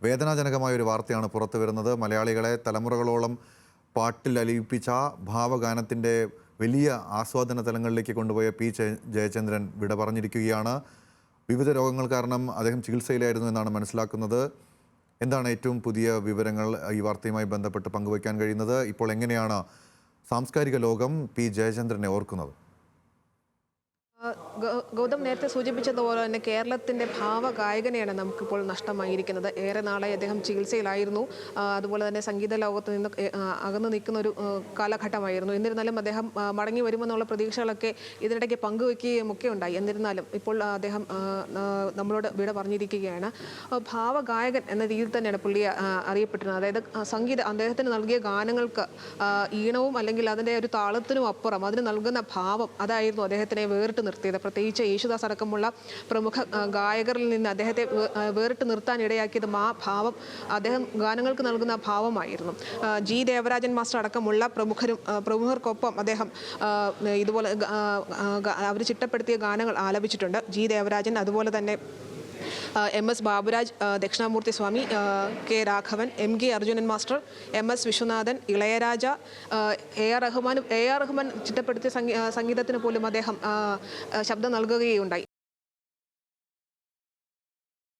വേദനാജനകമായ ഒരു വാർത്തയാണ് പുറത്തു വരുന്നത്. മലയാളികളെ തലമുറകളോളം പാട്ടിൽ അലിയിപ്പിച്ച ഭാവഗാനത്തിൻ്റെ വലിയ ആസ്വാദന തലങ്ങളിലേക്ക് കൊണ്ടുപോയ പി ജയചന്ദ്രൻ വിട പറഞ്ഞിരിക്കുകയാണ്. വിവിധ രോഗങ്ങൾ കാരണം അദ്ദേഹം ചികിത്സയിലായിരുന്നു എന്നാണ് മനസ്സിലാക്കുന്നത്. എന്താണ് ഏറ്റവും പുതിയ വിവരങ്ങൾ ഈ വാർത്തയുമായി ബന്ധപ്പെട്ട് പങ്കുവയ്ക്കാൻ കഴിയുന്നത്? ഇപ്പോൾ എങ്ങനെയാണ് സാംസ്കാരിക ലോകം പി ജയചന്ദ്രനെ ഓർക്കുന്നത്? ഗൗതം നേരത്തെ സൂചിപ്പിച്ചതുപോലെ തന്നെ കേരളത്തിൻ്റെ ഭാവഗായകനെയാണ് നമുക്കിപ്പോൾ നഷ്ടമായിരിക്കുന്നത്. ഏറെ നാളായി അദ്ദേഹം ചികിത്സയിലായിരുന്നു. അതുപോലെ തന്നെ സംഗീത ലോകത്ത് നിന്ന് അകന്നു നിൽക്കുന്ന ഒരു കാലഘട്ടമായിരുന്നു. എന്നിരുന്നാലും അദ്ദേഹം മടങ്ങി വരുമെന്നുള്ള പ്രതീക്ഷകളൊക്കെ ഇതിനിടയ്ക്ക് പങ്കുവയ്ക്കുകയും ഒക്കെ ഉണ്ടായി. എന്നിരുന്നാലും ഇപ്പോൾ അദ്ദേഹം നമ്മളോട് വിട പറഞ്ഞിരിക്കുകയാണ്. ഭാവഗായകൻ എന്ന രീതിയിൽ തന്നെയാണ് പുള്ളിയെ അറിയപ്പെട്ടിരുന്നത്. അതായത് അദ്ദേഹത്തിന് നൽകിയ ഗാനങ്ങൾക്ക് ഈണവും അല്ലെങ്കിൽ അതിൻ്റെ ഒരു താളത്തിനും അപ്പുറം അതിന് നൽകുന്ന ഭാവം അതായിരുന്നു അദ്ദേഹത്തിനെ വേറിട്ട് നിർത്തിയത്. പ്രത്യേകിച്ച് യേശുദാസ് അടക്കമുള്ള പ്രമുഖ ഗായകരിൽ നിന്ന് അദ്ദേഹത്തെ വേറിട്ട് നിർത്താൻ ഇടയാക്കിയതും ആ ഭാവം, അദ്ദേഹം ഗാനങ്ങൾക്ക് നൽകുന്ന ഭാവമായിരുന്നു. ജി ദേവരാജൻ മാസ്റ്റർ അടക്കമുള്ള പ്രമുഖർക്കൊപ്പം അദ്ദേഹം ഇതുപോലെ അവർ ചിട്ടപ്പെടുത്തിയ ഗാനങ്ങൾ ആലപിച്ചിട്ടുണ്ട്. ജി ദേവരാജൻ, അതുപോലെ തന്നെ MS Baburaj, Dakshinamoorthy Swami, K Raghavan, MK Arjunan master, MS Viswanathan, Ilaiyaraaja, AR Rahman ചിട്ടപ്പെടുത്തിയ സംഗീതത്തിന് പോലും അദ്ദേഹം ശബ്ദം നൽകുകയുണ്ടായി.